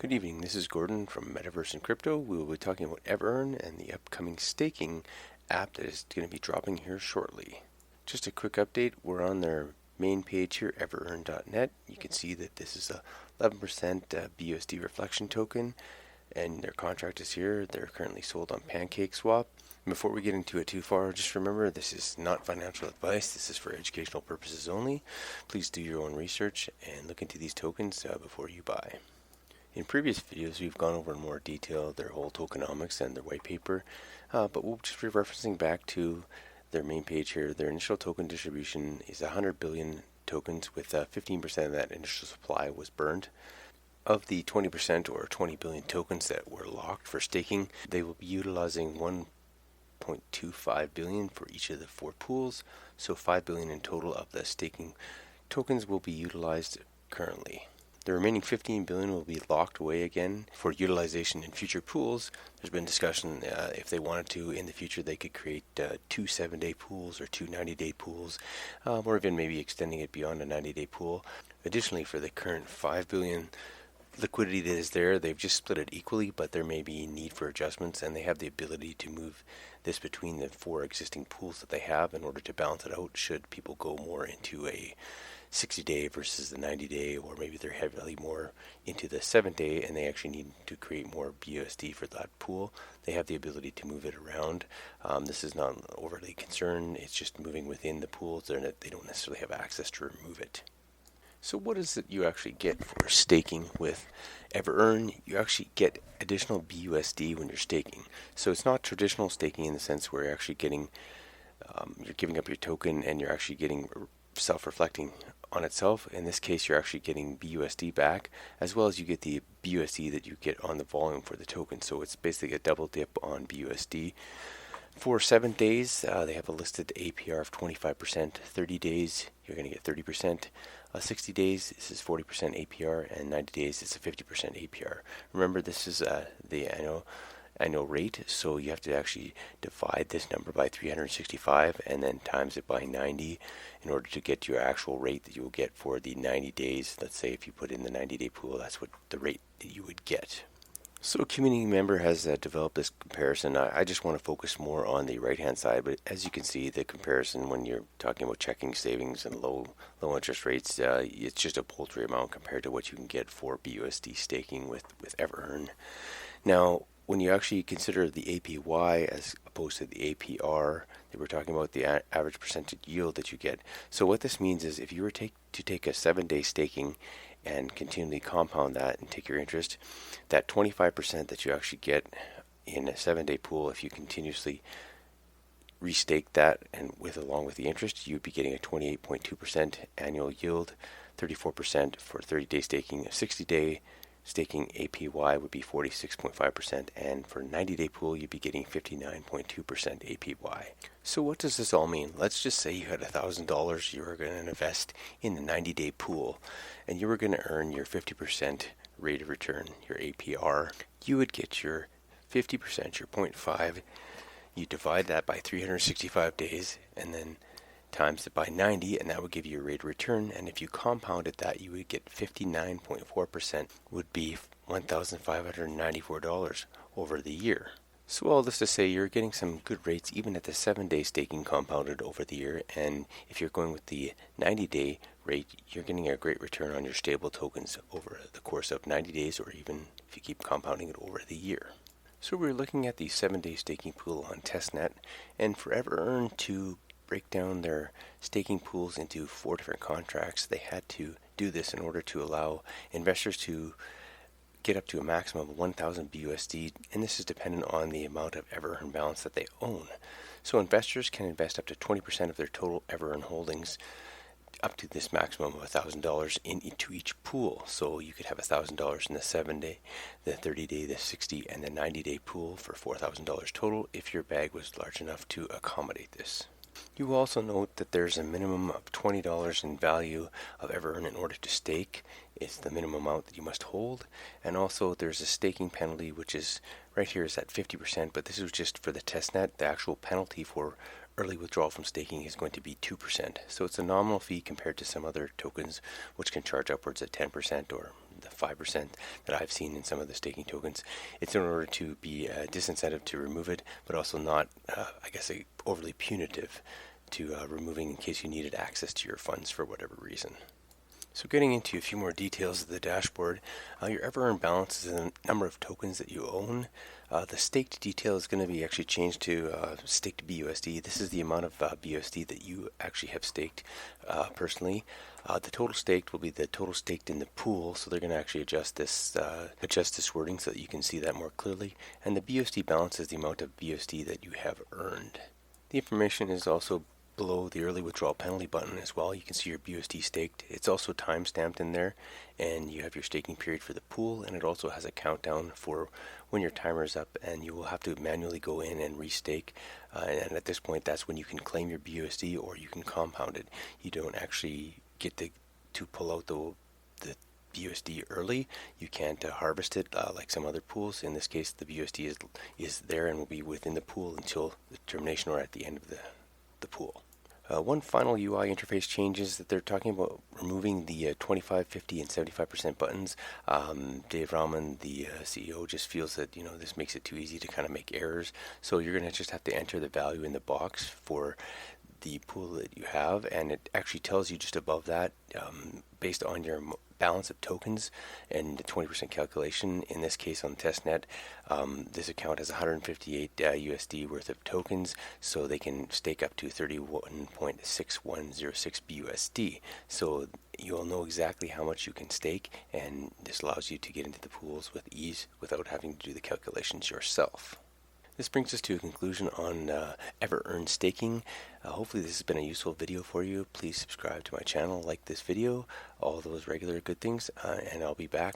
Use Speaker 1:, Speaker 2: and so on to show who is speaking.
Speaker 1: Good evening, this is Gordon from Metaverse and Crypto. We will be talking about EverEarn and the upcoming staking app that is going to be dropping here shortly. Just a quick update, we're on their main page here, everearn.net. You can see that this is a 11% BUSD reflection token, and their contract is here. They're currently sold on PancakeSwap. Before we get into it too far, just remember this is not financial advice. This is for educational purposes only. Please do your own research and look into these tokens before you buy. In previous videos, we've gone over in more detail their whole tokenomics and their white paper, but we'll just be referencing back to their main page here. Their initial token distribution is 100 billion tokens, with 15% of that initial supply was burned. Of the 20% or 20 billion tokens that were locked for staking, they will be utilizing 1.25 billion for each of the 4 pools, so 5 billion in total of the staking tokens will be utilized currently. The remaining 15 billion will be locked away again for utilization in future pools. There's been discussion if they wanted to in the future they could create 2 7-day pools or 2 90-day pools, or even maybe extending it beyond a 90-day pool. Additionally, for the current 5 billion liquidity that is there, they've just split it equally, but there may be need for adjustments, and they have the ability to move this between the 4 existing pools that they have in order to balance it out should people go more into a 60-day versus the 90-day, or maybe they're heavily more into the 7-day and they actually need to create more BUSD for that pool. They have the ability to move it around. This is not overly concerned. It's just moving within the pools. They don't necessarily have access to remove it. So what is it you actually get for staking with EverEarn? You actually get additional BUSD when you're staking. So it's not traditional staking in the sense where you're actually getting, you're giving up your token and you're actually getting self-reflecting on itself. In this case, you're actually getting BUSD back, as well as you get the BUSD that you get on the volume for the token. So it's basically a double dip on BUSD. For 7 days, they have a listed APR of 25%. 30 days, you're going to get 30%. 60 days, this is 40% APR, and 90 days, it's a 50% APR. Remember, this is the annual rate, so you have to actually divide this number by 365 and then times it by 90 in order to get your actual rate that you will get for the 90 days. Let's say if you put in the 90-day pool, that's what the rate that you would get. So a community member has developed this comparison. I just want to focus more on the right-hand side, but as you can see, the comparison when you're talking about checking savings and low interest rates, it's just a paltry amount compared to what you can get for BUSD staking with EverEarn. Now, when you actually consider the APY as opposed to the APR, they were talking about the average percentage yield that you get. So what this means is if you were to take a 7-day staking and continually compound that and take your interest, that 25% that you actually get in a 7-day pool, if you continuously restake that and along with the interest, you'd be getting a 28.2% annual yield, 34% for 30-day staking. A 60-day staking APY would be 46.5%, and for a 90-day pool, you'd be getting 59.2% APY. So what does this all mean? Let's just say you had $1,000 you were going to invest in the 90-day pool, and you were going to earn your 50% rate of return, your APR. You would get your 50%, your 0.5. You divide that by 365 days, and then times it by 90, and that would give you a rate of return. And if you compounded that, you would get 59.4%, would be $1,594 over the year. So all this to say, you're getting some good rates even at the 7-day staking compounded over the year, and if you're going with the 90-day rate, you're getting a great return on your stable tokens over the course of 90 days, or even if you keep compounding it over the year. So we're looking at the 7-day staking pool on testnet, and for EverEarn to break down their staking pools into 4 different contracts, they had to do this in order to allow investors to get up to a maximum of 1,000 BUSD, and this is dependent on the amount of EverEarn balance that they own. So investors can invest up to 20% of their total EverEarn holdings up to this maximum of $1,000 into each pool. So you could have $1,000 in the 7-day, the 30-day, the 60, and the 90-day pool for $4,000 total if your bag was large enough to accommodate this. You will also note that there's a minimum of $20 in value of EverEarn in order to stake. It's the minimum amount that you must hold. And also there's a staking penalty, which is right here is at 50%, but this is just for the testnet. The actual penalty for early withdrawal from staking is going to be 2%. So it's a nominal fee compared to some other tokens which can charge upwards of 10% or the 5% that I've seen in some of the staking tokens. It's in order to be a disincentive to remove it, but also not, overly punitive to removing in case you needed access to your funds for whatever reason. So getting into a few more details of the dashboard, your EverEarn balance is the number of tokens that you own. The staked detail is going to be actually changed to staked BUSD. This is the amount of BUSD that you actually have staked personally. The total staked will be the total staked in the pool, so they're going to actually adjust this wording so that you can see that more clearly. And the BUSD balance is the amount of BUSD that you have earned. The information is also below the early withdrawal penalty button as well. You can see your BUSD staked. It's also time stamped in there, and you have your staking period for the pool, and it also has a countdown for when your timer is up, and you will have to manually go in and restake. And at this point, that's when you can claim your BUSD or you can compound it. You don't actually get to pull out the BUSD early. You can't harvest it like some other pools. In this case, the BUSD is there and will be within the pool until the termination or at the end of the pool. One final UI interface change is that they're talking about removing the 25, 50, and 75% buttons. Dave Rahman, the CEO, just feels that this makes it too easy to kind of make errors. So you're going to just have to enter the value in the box for the pool that you have, and it actually tells you just above that, based on your balance of tokens and the 20% calculation. In this case on testnet, this account has 158 USD worth of tokens, so they can stake up to 31.6106 BUSD. So you'll know exactly how much you can stake, and this allows you to get into the pools with ease without having to do the calculations yourself. This brings us to a conclusion on EverEarn Staking. Hopefully this has been a useful video for you. Please subscribe to my channel, like this video, all those regular good things, and I'll be back